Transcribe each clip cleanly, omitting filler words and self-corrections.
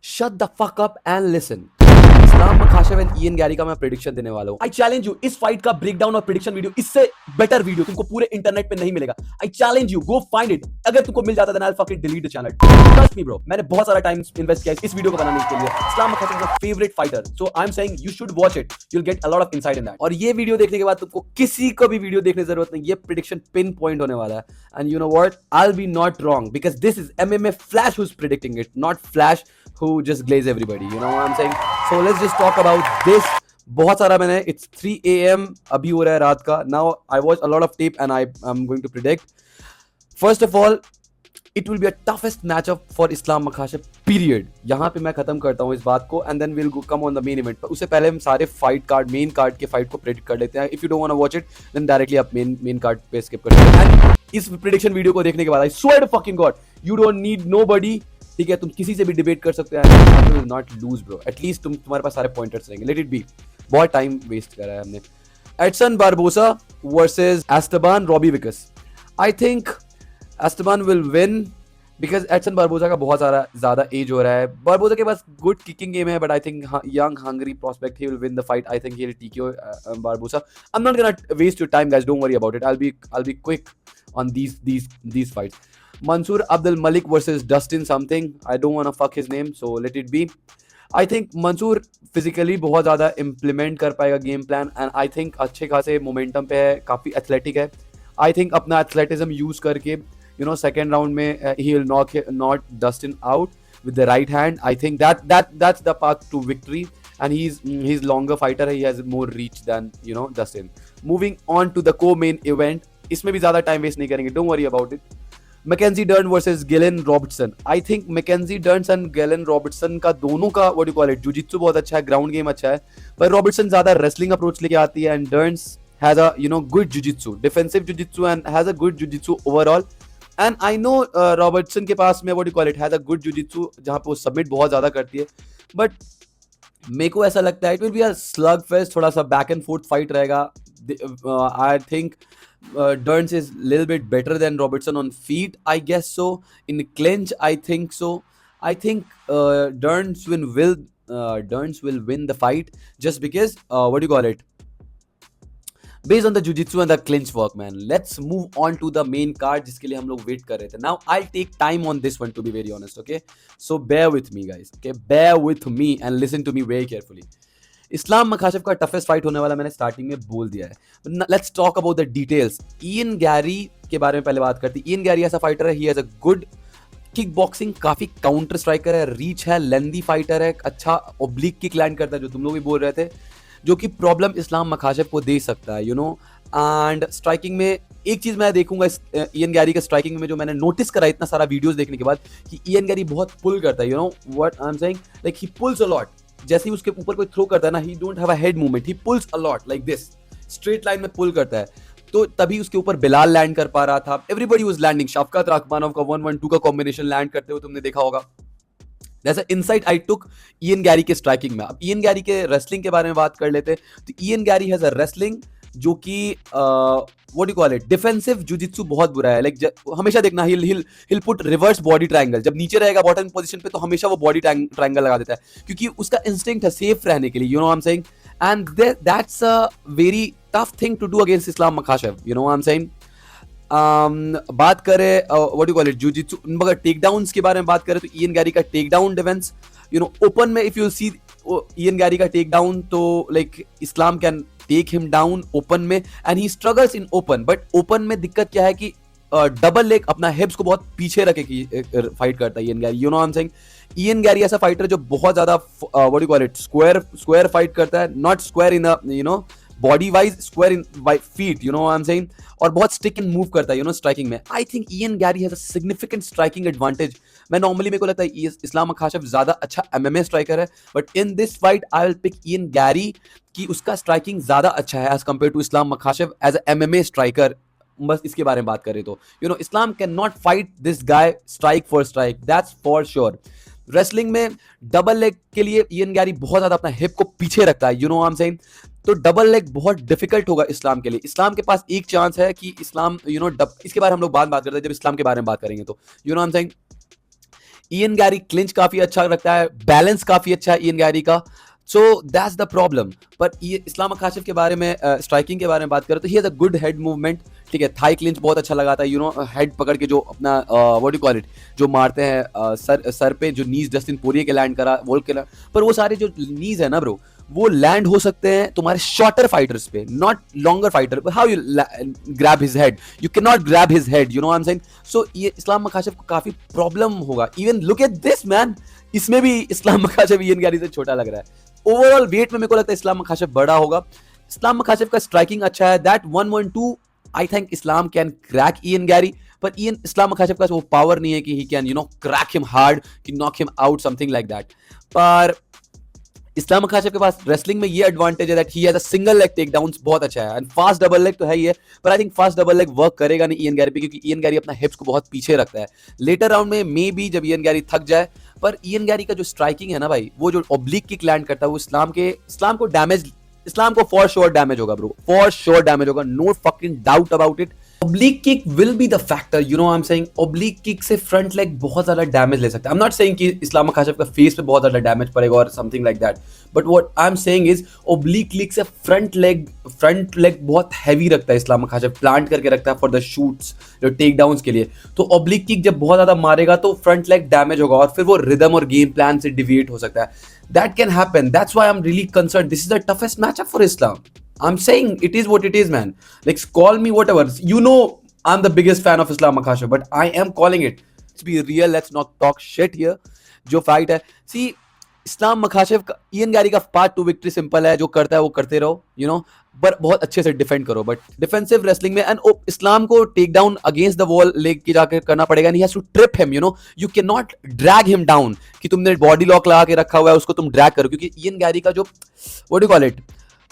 Shut the fuck up and listen. Islam Makhachev and Ian Garry का मैं prediction देने वाला हूं। आई चैलेंज यू, इस फाइट का ब्रेकडाउन और प्रेडिक्शन वीडियो इससे बेटर वीडियो तुमको पूरे इंटरनेट पे नहीं मिलेगा। I challenge you, go find it. अगर तुमको मिल जाता then I fucking delete the channel. Trust me bro, मैंने बहुत सारा टाइम इन्वेस्ट किया इस वीडियो को बनाने के लिए। Islam Makhachev is my favourite fighter, so I am saying you should watch it, you will get a lot of insight in that. और ये वीडियो देखने के बाद तुमको किसी को भी वीडियो देखने की जरूरत नहीं, ये प्रेडिक्शन पिन पॉइंट होने वाला है। And you know what, I will B not wrong because this is MMA Flash who's predicting it, not Flash who just glaze everybody, you know what I'm saying? So let's just talk about this. बहुत सारा मैंने, it's 3 AM अभी हो रहा है रात का। Now I watched a lot of tape and I'm going to predict. First of all, it will be a toughest matchup for Islam Makhachev period. यहाँ पे मैं खत्म करता हूँ इस बात को and then we'll come on the main event. उससे पहले हम सारे फाइट कार्ड, मेन कार्ड के फाइट को प्रेडिक्ट कर लेते हैं। If you don't want to watch it, then directly आप मेन कार्ड पे स्किप कर सकते हैं। इस प्रेडिक्शन वीडियो को देखने के बाद I swear to fucking God, you don't need nobody, ठीक है, तुम किसी से भी डिबेट कर सकते हैं, नॉट लूज ब्रो, एटलीस्ट तुम्हारे पास सारे पॉइंटर्स रहेंगे। लेट इट बी, बहुत टाइम वेस्ट करा है हमने। Edson Barboza versus Esteban Ribovics. I think Esteban will win because Edson Barboza का बहुत सारा ज्यादा एज हो रहा है। बारबोसा के पास गुड किकिंग गेम है but I think young hungry prospect, he will win the fight. I think he will TKO Barbosa. I am not gonna waste your time guys, don't worry about it, I'll be quick on these fights. Mansoor Abdul Malik versus Dustin something. I don't want to fuck his name, so let it be. I think Mansoor physically बहुत ज़्यादा implement कर पाएगा game plan and I think अच्छे खासे momentum पे है, काफ़ी athletic है। I think अपना athleticism use करके second round में he will knock Dustin out with the right hand. I think that's the path to victory and he's longer fighter, he has more reach than Dustin. Moving on to the co-main event, इसमें भी ज़्यादा time waste नहीं करेंगे, don't worry about it. Mackenzie Dern versus Gillian Robertson. I think Mackenzie Dern and Gillian Robertson का दोनों का what you call it, jujitsu बहुत अच्छा है, ग्राउंड गेम अच्छा है, पर रॉबर्टसन ज्यादा रेसलिंग अप्रोच लेके आती है and Dern's has a good jujitsu, defensive jujitsu and has a good jujitsu overall. And I know Robertson के पास में what you call it has a good jujitsu जहां पे वो सबमिट बहुत ज्यादा करती है, बट मेरे को ऐसा लगता है it will be a slug fest, थोड़ा सा बैक एंड फोर्थ फाइट रहेगा। I think Durns is a little bit better than Robertson on feet, I guess so. In clinch, I think so. I think Durns will win the fight just because what do you call it? Based on the jiu-jitsu and the clinch work, man. Let's move on to the main card जिसके लिए हम लोग wait कर रहे थे. Now I'll take time on this one to be very honest, okay? So bear with me, guys. Okay, bear with me and listen to me very carefully. इस्लाम मखाशेव का toughest fight होने वाला मैंने स्टार्टिंग में बोल दिया है। Let's talk about the details. Ian Garry के बारे में पहले बात करते हैं। इयन गैरी ऐसा फाइटर है, ही has a good kick boxing, काफी काउंटर स्ट्राइकर है, रीच है, लेंदी फाइटर है, अच्छा ओब्लिक किक लैंड करता है जो तुम लोग भी बोल रहे थे, जो कि प्रॉब्लम इस्लाम मखाशेव को दे सकता है एंड स्ट्राइकिंग में एक चीज मैं देखूंगा इयन गैरी के स्ट्राइकिंग में जो मैंने नोटिस करा इतना सारा वीडियोस देखने के बाद कि इयन गैरी बहुत पुल करता है, what I am saying, like he pools a lot. जैसे ही उसके ऊपर कोई थ्रो करता है ना, ही don't have a head movement, he pools a lot like this, straight line में पुल करता है। तो तभी उसके ऊपर बिलाल लैंड कर पा रहा था, एवरीबॉडी वाज लैंडिंग। शफकत रखमानोव का 1-1-2 का कॉम्बिनेशन लैंड करते हुए तुमने देखा होगा। जैसा इनसाइट आई टुक इयन गैरी के स्ट्राइकिंग में। अब इयन गैरी के रेसलिंग के बारे में बात कर लेते हैं तो Ian Gary has a wrestling जो कि what do call it, defensive jujitsu बहुत बुरा है। लाइक हमेशा देखना हिल पुट रिवर्स बॉडी ट्रायंगल, जब नीचे रहेगा बॉटम पोजीशन पे तो हमेशा वो बॉडी ट्रायंगल लगा देता है क्योंकि उसका इंस्टिंक्ट है सेफ रहने के लिए, I am saying, and that's a very tough thing to do against Islam Makhachev, I am saying. बात करें what do call it jujitsu, मगर टेक डाउन्स के बारे में बात करें तो इयन गैरी का टेक डाउन डिफेंस ओपन में, if you see Ian Garry का टेक डाउन तो like Islam can take him down open में and he struggles in open, but open में दिक्कत क्या है कि डबल लेग अपना हिप्स को बहुत पीछे रखे की फाइट करता है Ian Gary, I am saying. Ian Gary ऐसा फाइटर जो बहुत ज्यादा what do call it square fight करता है, not square in body wise, square in by feet, I am saying, और बहुत स्टिक एंड मूव करता है स्ट्राइकिंग में। आई think Ian Gary has a significant striking advantage. मैं नॉर्मली मेरे को लगता है इस्लाम मखाशेव ज्यादा अच्छा MMA स्ट्राइकर है, but in this fight I will pick Ian Garry कि उसका स्ट्राइकिंग ज्यादा अच्छा है as compare to Islam Makhachev as a MMA striker. बस इसके बारे में बात करें तो Islam can not fight this guy strike for strike, that's for sure. Wrestling में डबल लेग के लिए इयन गैरी बहुत ज्यादा अपना हिप को पीछे रखता है, आई एम सेइंग, तो डबल लेग बहुत डिफिकल्ट होगा इस्लाम के लिए। इस्लाम के पास एक चांस है कि इस्लाम इसके बारे में हम लोग बात करते हैं जब इस्लाम के बारे में बात करेंगे तो आई am saying Ian Gary clinch काफी अच्छा रखता है, बैलेंस काफी अच्छा है इयन गैरी का। So that's the problem. पर ये इस्लाम मखाशिफ के बारे में, स्ट्राइकिंग के बारे में बात करें तो ही has a good head movement. ठीक है, थाई क्लिंच बहुत अच्छा लगाता है, यू नो, हेड पकड़ के जो अपना व्हाट डू कॉल इट, जो मारते हैं सर पे जो नीज जस्टिन पोरिये के लैंड करा वोल्क के, पर वो सारे जो नीज है ना ब्रो, वो लैंड हो सकते हैं तुम्हारे शॉर्टर फाइटर्स पे, not longer fighter. How you grab his head, you can not grab his head, you know I am saying. So ये इस्लाम मखाशिफ को काफी प्रॉब्लम होगा। Even look at this man, इसमें भी इस्लाम मखाशिफ इयन गैरी से छोटा लग रहा है। ओवरऑल वेट में मेरे को लगता है इस्लाम मखाशिफ बड़ा होगा। इस्लाम मखाशिफ का स्ट्राइकिंग अच्छा है, that 1-1-2 I think Islam can crack Ian Garry. पर इस्लाम मखाशिफ का वो पावर नहीं है कि he can, you know, crack him hard, कि knock him out, something like that. पर इस्लाम मखाशिफ के पास रेसलिंग में ये एडवांटेज है that he has a single leg take downs बहुत अच्छा है, एंड फास्ट डबल लेग तो है ही है, पर I think fast double leg work करेगा नहीं इयन गैरी पे, क्योंकि इयन गैरी अपना हिप्स को बहुत पीछे रखता है। लेटर राउंड में मे बी जब इयन गैरी थक जाए, पर इयन गैरी का जो स्ट्राइकिंग है ना भाई, वो जो ऑब्लिक किक लैंड करता है वो इस्लाम को डैमेज, इस्लाम को फॉर श्योर डैमेज होगा ब्रो, फॉर श्योर डैमेज होगा, no fucking doubt about it. Oblique kick will be the factor, you know I am saying. Oblique kick से फ्रंट लेग बहुत ज्यादा डैमेज ले सकता है। आई एम नॉट सेइंग कि इस्लाम Makhachev का फेस पे बहुत ज्यादा डैमेज पड़ेगा और something like that, but what I am saying is oblique kick से फ्रंट लेग बहुत हैवी रखता है इस्लाम मखाशिफ, प्लांट करके रखता है फॉर द शूट्स, जो टेक डाउन्स के लिए। तो ओब्लिक किक जब बहुत ज्यादा मारेगा तो फ्रंट लेग डैमेज होगा और फिर वो रिदम और गेम प्लान से डिविएट हो सकता है। That can happen, that's why I am really concern. This is the toughest matchup for Islam. I'm saying it is what it is, man. Like, call me whatever. You know, I'm the biggest fan of Islam Makhachev, but I am calling it. Let's be real. Let's not talk shit here. जो fight है, see, इस्लाम मखाशिव का, Ian Garry का part 2 victory simple है, जो करता है वो करते रहो, यू नो, पर बहुत अच्छे से डिफेंड करो। बट डिफेंसिव रेसलिंग में, एंड इस्लाम को take down against the wall leg के जाकर करना पड़ेगा, and he has to trip him, you know, you can not drag him down, कि तुमने बॉडी लॉक लगा के रखा हुआ है उसको तुम ड्रैग करो, क्योंकि इयन गैरी का जो what do call it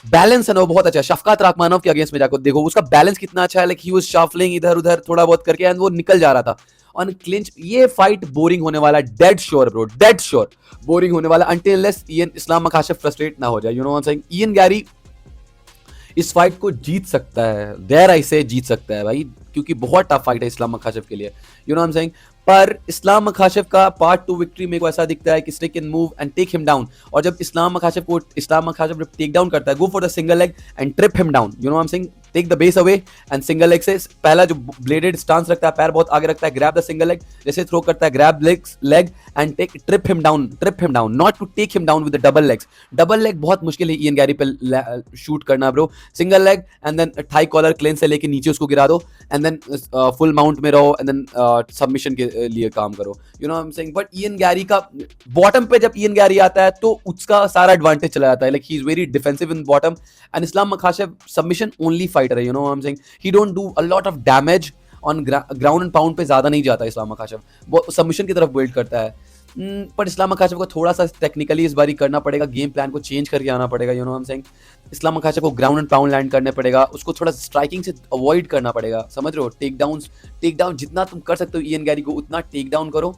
balance है ना वो बहुत अच्छा है। शफकात राखमानोव के अगेंस्ट में जाकर देखो उसका बैलेंस कितना अच्छा है, लाइक ही वाज शफलिंग इधर उधर थोड़ा बहुत करके, एंड वो निकल जा रहा था ऑन क्लिंच। ये फाइट बोरिंग होने वाला, dead sure bro, dead sure boring होने वाला, अंटिल अनलेस इस्लाम मखाशिफ फ्रस्ट्रेट ना हो जाए, you know what I am saying. Ian Gary इस फाइट को जीत सकता है, देयर आई से जीत सकता है भाई, क्योंकि बहुत टफ फाइट है इस्लाम मखाशिफ के लिए, you know I am saying. पर इस्लाम मखाशिफ का पार्ट 2 विक्ट्री मेरे को ऐसा दिखता है कि stick can move and take him down, और जब इस्लाम मखाशिफ टेक डाउन करता है, go for the single leg and trip him down, you know I am saying, take the base away and single leg से पहला जो blooded stance रखता है, पैर बहुत आगे रखता है, ग्रैब द सिंगल लेग, जैसे थ्रो करता है, grab leg and take trip him down, not to take him down with the double legs. Double leg बहुत मुश्किल है इयन गैरी पे शूट करना bro. Single leg and then Thai collar clinch से लेके नीचे उसको गिरा दो, एंड देन फुल माउंट में रहो, एंड देन सबमिशन के लिए काम करो, you know I am saying. But Ian Garry का बॉटम पे जब इयन गैरी आता है तो उसका सारा एडवांटेज चला जाता है, like he is very defensive in bottom, and Islam Makhachev submission only fighter है, you know I am saying. He don't do a lot of damage on ground and pound पे, ज्यादा नहीं जाता इस्लाम मखाशिफ, वो सबमिशन की तरफ बिल्ड करता है। पर इस्लाम मखाशिफ को थोड़ा सा टेक्निकली इस बारी करना पड़ेगा, गेम प्लान को चेंज करके आना पड़ेगा, you know I am saying. Islam Makhachev को ग्राउंड एंड पाउंड लैंड करने पड़ेगा, उसको थोड़ा स्ट्राइकिंग से अवॉइड करना पड़ेगा, समझ रहे हो। टेक डाउन जितना तुम कर सकते हो इयन गैरी को उतना टेक डाउन करो,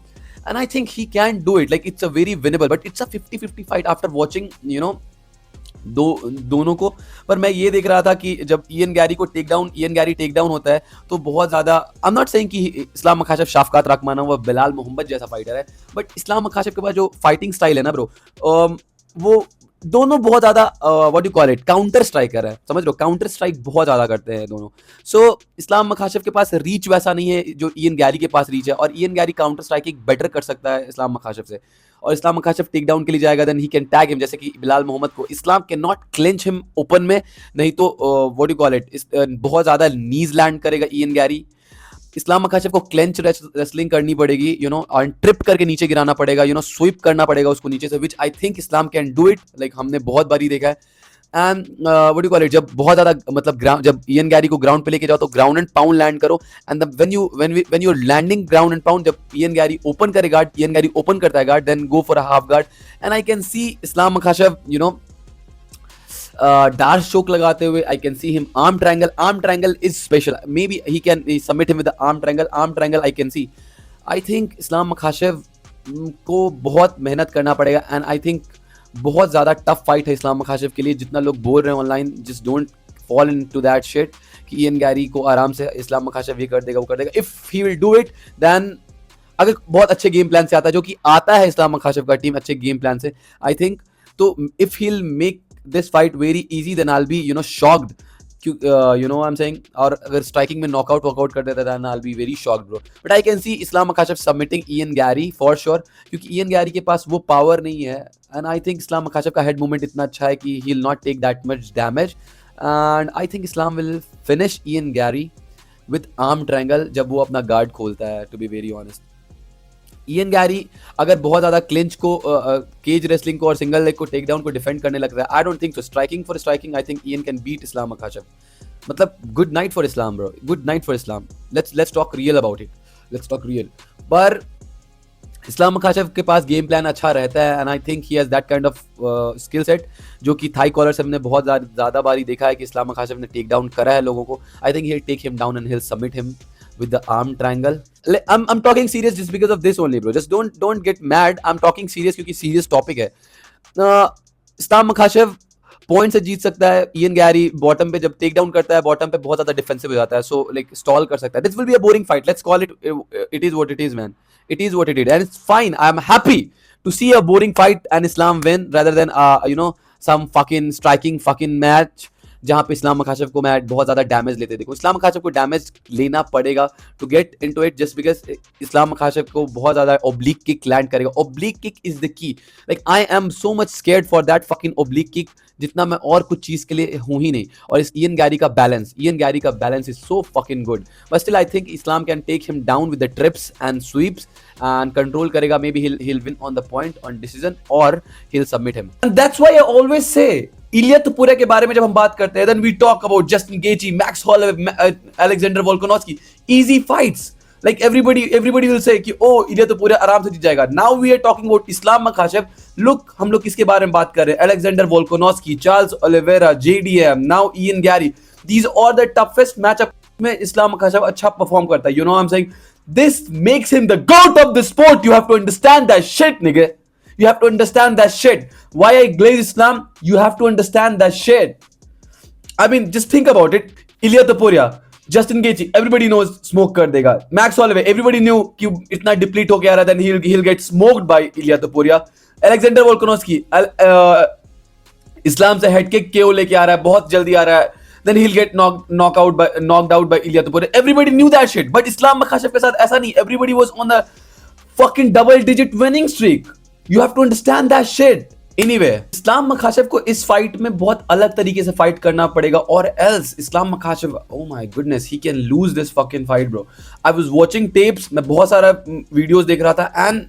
and I think he can do it, like it's a very winnable, but it's a 50-50 fight after watching, you know, दोनों को। पर मैं ये देख रहा था कि जब इयन गैरी टेक डाउन होता है तो बहुत ज्यादा, आई एम नॉट सेइंग कि इस्लाम मखाशिफ शफकात राखमानोव व बिलाल मोहम्मद जैसा फाइटर है, बट इस्लाम मखाशिफ के पास जो फाइटिंग स्टाइल है ना ब्रो, वो दोनों बहुत ज्यादा what you call it counter striker है, समझ लो, काउंटर स्ट्राइक बहुत ज्यादा करते हैं दोनों। सो इस्लाम मखाशिफ के पास रीच वैसा नहीं है जो इयन गैरी के पास रीच है, और Ian Gary counter striking better कर सकता है इस्लाम मखाशिफ से, और इस्लाम मखाशिफ टेक डाउन के लिए जाएगा, then he can tag him, जैसे कि बिलाल मोहम्मद को Islam can not clinch him open में, नहीं तो व्हाट यू कॉल इट बहुत ज्यादा नीज लैंड करेगा इयन गैरी। इस्लाम मखाशिफ को क्लेंच रेसलिंग करनी पड़ेगी, यू नो, और ट्रिप करके नीचे गिराना पड़ेगा, यू नो, स्वीप करना पड़ेगा उसको नीचे से, which I think Islam can do it, like हमने बहुत बारी देखा है। And what you call it, जब बहुत ज्यादा मतलब जब इयन गैरी को ग्राउंड पे लेके जाओ तो ग्राउंड एंड पाउंड लैंड करो, and when you landing ground and pound, जब इयन गैरी ओपन करे गार्ड, इयन गैरी ओपन करता है guard, then go for a half guard, and I can see Islam Makhachev, you know, dark choke लगाते हुए, I can see him arm triangle is special, maybe he can submit him with arm triangle I can see. I think Islam Makhachev को बहुत मेहनत करना पड़ेगा, and I think बहुत ज़्यादा tough fight है इस्लाम मखाशिफ के लिए। जितना लोग बोल रहे हैं online, just don't fall into that shit कि इयन गैरी को आराम से इस्लाम मखाशिफ ये कर देगा वो कर देगा। If he will do it then अगर बहुत अच्छे गेम प्लान से आता है, जो कि आता है इस्लाम मखाशेव का टीम अच्छे गेम प्लान से, आई थिंक, तो if he will make this fight very easy, then I will be shocked, you know I am saying. और अगर स्ट्राइकिंग में नॉकआउट वॉकआउट कर देता था, I will be very shocked bro. But I can see Islam Makhachev submitting Ian Garry for sure, क्योंकि Ian Garry के पास वो पावर नहीं है। एंड आई थिंक इस्लाम मखाशेव का हेड मूवमेंट इतना अच्छा है कि he will not take that much damage. And I think Islam will finish Ian Garry with arm triangle जब वो अपना गार्ड खोलता है, to be very honest. Ian Garry अगर बहुत ज्यादा क्लिंच को, केज रेसलिंग को और सिंगल लेग को, टेक डाउन को डिफेंड करने लगता है, I don't think so. Striking for striking, I think Ian can beat Islam Makhachev. मतलब good night for Islam bro, good night for Islam. Let's talk real about it, let's talk real. पर इस्लाम मखाशेव के पास game plan अच्छा रहता है, and I think he has that kind of skill set, जो कि Thai collar से हमने बहुत ज्यादा बारी देखा है कि इस्लाम मखाशेव ने टेक डाउन करा है लोगों को। I think he will take him down and he will submit him with the arm triangle. I'm talking serious just because of this only, bro. Just don't get mad. I'm talking serious क्योंकि serious topic है। इस्लाम मखाशेव point से जीत सकता है। Ian Gary bottom पे जब take down करता है, bottom पे बहुत ज्यादा डिफेंसिव हो जाता है, सो लाइक स्टॉल कर सकता है। This will be a boring fight, let's call it, it is what it is man, it is what it is, and it's fine. I am happy to see a boring fight and Islam win rather than some fucking striking fucking match जहां पे इस्लाम Makhachev को मैं बहुत ज्यादा damage लेते देखो। इस्लाम Makhachev को damage लेना पड़ेगा to get into it, just because Islam Makhachev को बहुत ज्यादा ओब्लिक किक लैंड करेगा। Oblique kick is the key, like I am so much scared for that fucking oblique kick, जितना मैं और कुछ चीज के लिए हूं ही नहीं। और इस इयन गैरी का balance is so fucking good, but still I think Islam can take him down with the trips and sweeps and control करेगा। Maybe he'll win on the point on decision or he'll submit him, and that's why I always say इलिया तुपुरिया के बारे में जब हम बात करते हैं, then we talk about Justin Gaethje, Max Holloway, Alexander Volkanovski, easy fights, like everybody will say कि oh इलिया तुपुरिया आराम से जीत जाएगा। Now we are talking about Islam मखाशेव। Look, हम लोग किसके बारे में बात कर रहे हैं? Alexander Volkanovski, Charles Oliveira, JDM, now Ian Gary, these are the toughest matchup में इस्लाम मखाशेव अच्छा परफॉर्म करता है। You know what I'm saying? This makes him the GOAT of the sport. You have to understand that shit, nigga. You have to understand that shit. Why I glaze Islam? You have to understand that shit. I mean, just think about it. Ilia Topuria, Justin Gaethje, everybody knows smoke कर देगा. Max Holloway, everybody knew कि इतना deplete होके आ रहा है, then he'll get smoked by Ilia Topuria. Alexander Volkanovski, इस्लाम से head kick KO लेके आ रहा है, बहुत जल्दी आ रहा है. Then he'll get knocked out by Ilia Topuria. Everybody knew that shit. But Islam Makhachev के साथ ऐसा नहीं. Everybody was on the fucking double-digit winning streak. You have to understand that shit. Anyway, Islam Makhachev को इस fight में बहुत अलग तरीके से फाइट करना पड़ेगा, और else Islam मखाशेव, oh my goodness, he can lose this fucking fight, bro. I was watching tapes, मैं बहुत सारा वीडियोस देख रहा था, and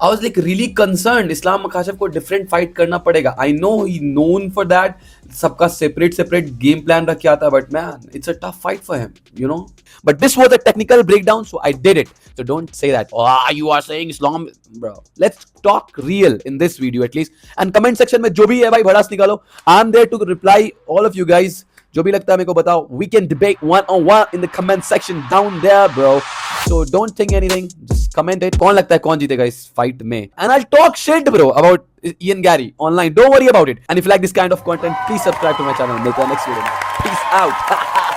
I was like really concerned. Islam Makhachev को डिफरेंट फाइट करना पड़ेगा. I know he known for that. सबका separate game plan रख के आता है, but man, it's a tough fight for him, you know. But this was a technical breakdown, so I did it. So don't say that. Oh, you are saying Islam, bro. Let's talk real in this video at least. And comment section में जो भी है भाई भड़ास निकालो. I'm there to reply all of you guys. जो भी लगता है मेरे को बताओ. We can debate one-on-one in the comment section down there, bro. So don't think anything. Just comment it. कौन लगता है कौन जीतेगा इस fight में? And I'll talk shit, bro, about Ian Gary online. Don't worry about it. And if you like this kind of content, please subscribe to my channel. मिलते हैं next video में. Peace out.